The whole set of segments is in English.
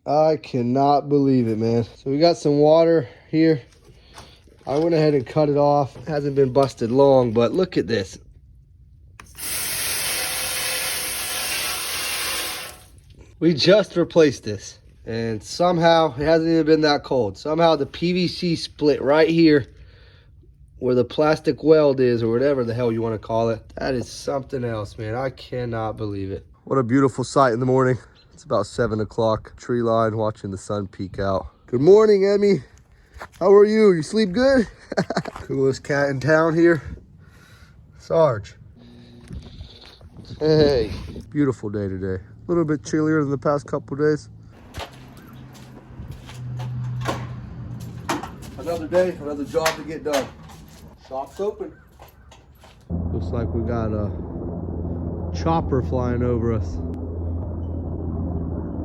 I cannot believe it, man. So we got some water here. I went ahead and cut it off. It hasn't been busted long, but look at this. We just replaced this, and somehow it hasn't even been that cold. Somehow the PVC split right here where the plastic weld is, or whatever the hell you want to call it. That is something else, man. I cannot believe it. What a beautiful sight in the morning. It's about 7 o'clock, tree line, watching the sun peek out. Good morning, Emmy. How are you? You sleep good? Coolest cat in town here. Sarge. Hey, beautiful day today. A little bit chillier than the past couple days. Another day, another job to get done. Shop's open. Looks like we got a chopper flying over us.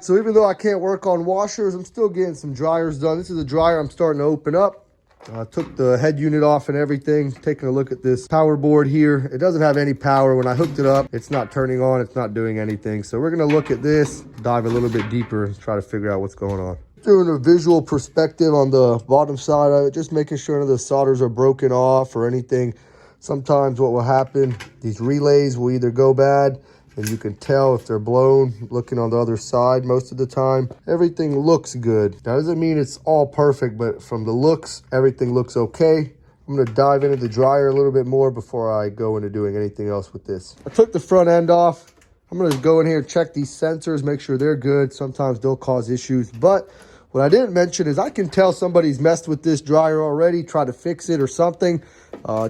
So even though I can't work on washers, I'm still getting some dryers done. This is a dryer I'm starting to open up. I took the head unit off and everything, taking a look at this power board here. It doesn't have any power. When I hooked it up, it's not turning on, it's not doing anything. So we're gonna look at this, dive a little bit deeper and try to figure out what's going on. Doing a visual perspective on the bottom side of it, just making sure none of the solders are broken off or anything. Sometimes what will happen, these relays will either go bad, and you can tell if they're blown looking on the other side most of the time. Everything looks good. That doesn't mean it's all perfect, but from the looks, everything looks okay. I'm gonna dive into the dryer a little bit more before I go into doing anything else with this. I took the front end off. I'm gonna go in here and check these sensors, make sure they're good. Sometimes they'll cause issues, but what I didn't mention is I can tell somebody's messed with this dryer already, try to fix it or something,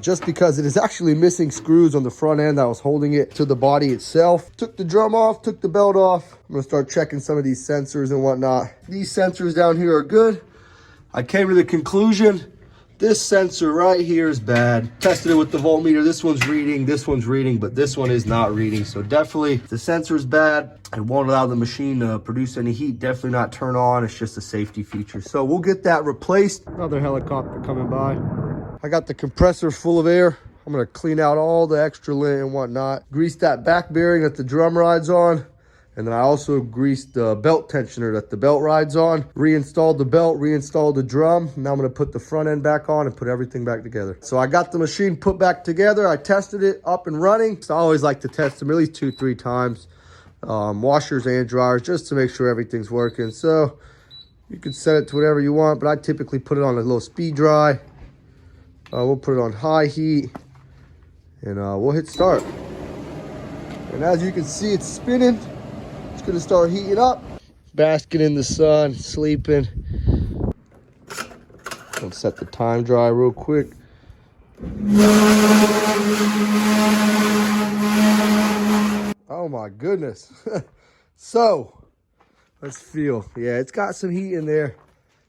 just because it is actually missing screws on the front end that was holding it to the body itself. Took the drum off, took the belt off. I'm gonna start checking some of these sensors and whatnot. These sensors down here are good. I came to the conclusion, this sensor right here is bad. Tested it with the voltmeter. This one's reading, but this one is not reading. So definitely the sensor is bad. It won't allow the machine to produce any heat. Definitely not turn on. It's just a safety feature. So we'll get that replaced. Another helicopter coming by. I got the compressor full of air. I'm gonna clean out all the extra lint and whatnot. Grease that back bearing that the drum rides on. And then I also greased the belt tensioner that the belt rides on. Reinstalled the belt, reinstalled the drum. Now I'm gonna put the front end back on and put everything back together. So I got the machine put back together. I tested it up and running. So I always like to test them at least 2-3 times. Washers and dryers, just to make sure everything's working. So you can set it to whatever you want, but I typically put it on a little speed dry. We'll put it on high heat and we'll hit start. And as you can see, it's spinning. It's gonna start heating up. Basking in the sun, sleeping. I'll set the time dry real quick. Oh my goodness. So, let's feel. Yeah, it's got some heat in there.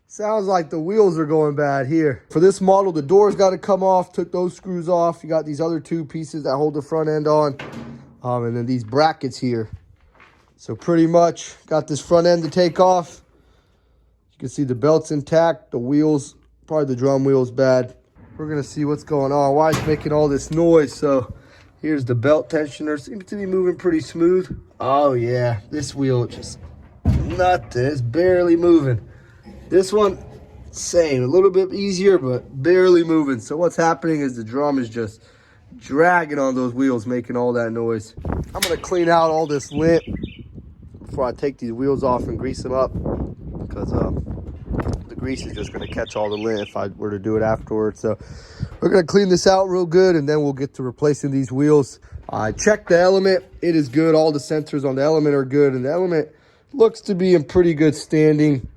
Sounds like the wheels are going bad here. For this model, the doors got to come off. Took those screws off. You got these other two pieces that hold the front end on. And then these brackets here. So pretty much got this front end to take off. You can see the belt's intact. The wheels, probably the drum wheel's bad. We're going to see what's going on. Why it's making all this noise. So here's the belt tensioner. Seems to be moving pretty smooth. Oh yeah, this wheel just nothing. It's barely moving. This one, same, a little bit easier, but barely moving. So what's happening is the drum is just dragging on those wheels, making all that noise. I'm gonna clean out all this lint before I take these wheels off and grease them up, because the grease is just gonna catch all the lint if I were to do it afterwards. So we're gonna clean this out real good, and then we'll get to replacing these wheels. I checked the element, it is good. All the sensors on the element are good, and the element looks to be in pretty good standing.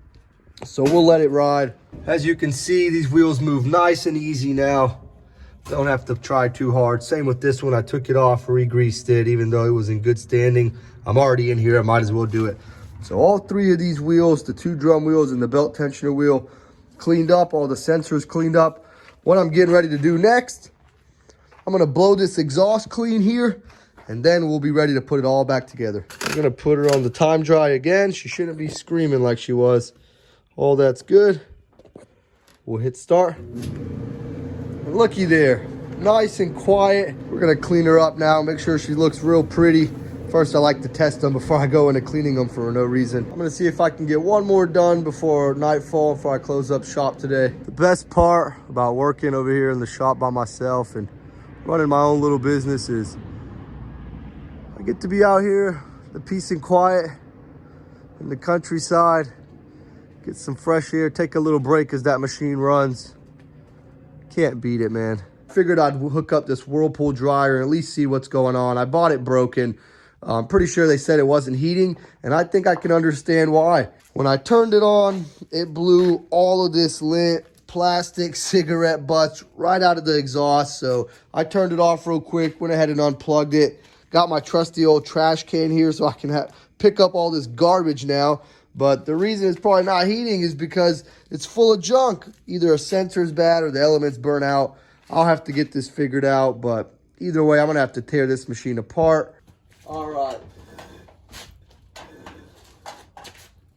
So we'll let it ride. As you can see, these wheels move nice and easy now. Don't have to try too hard. Same with this one. I took it off, re-greased it, even though it was in good standing. I'm already in here, I might as well do it. So all three of these wheels, the two drum wheels and the belt tensioner wheel, cleaned up, all the sensors cleaned up. What I'm getting ready to do next, I'm gonna blow this exhaust clean here, and then we'll be ready to put it all back together. I'm gonna put her on the time dry again. She shouldn't be screaming like she was. All that's good. We'll hit start. And looky there, nice and quiet. We're gonna clean her up now, make sure she looks real pretty. First, I like to test them before I go into cleaning them for no reason. I'm gonna see if I can get one more done before nightfall, before I close up shop today. The best part about working over here in the shop by myself and running my own little business is I get to be out here, the peace and quiet in the countryside, get some fresh air, take a little break as that machine runs. Can't beat it, man. Figured I'd hook up this Whirlpool dryer and at least see what's going on. I bought it broken. I'm pretty sure they said it wasn't heating, and I think I can understand why. When I turned it on, it blew all of this lint, plastic, cigarette butts right out of the exhaust. So I turned it off real quick, went ahead and unplugged it. Got my trusty old trash can here so I can pick up all this garbage now. But the reason it's probably not heating is because it's full of junk. Either a sensor's bad or the elements burn out. I'll have to get this figured out, but either way, I'm gonna have to tear this machine apart. All right.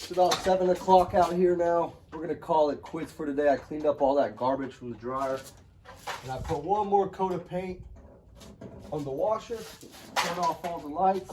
It's about 7 o'clock out here now. We're gonna call it quits for today. I cleaned up all that garbage from the dryer. And I put one more coat of paint on the washer. Turn off all the lights.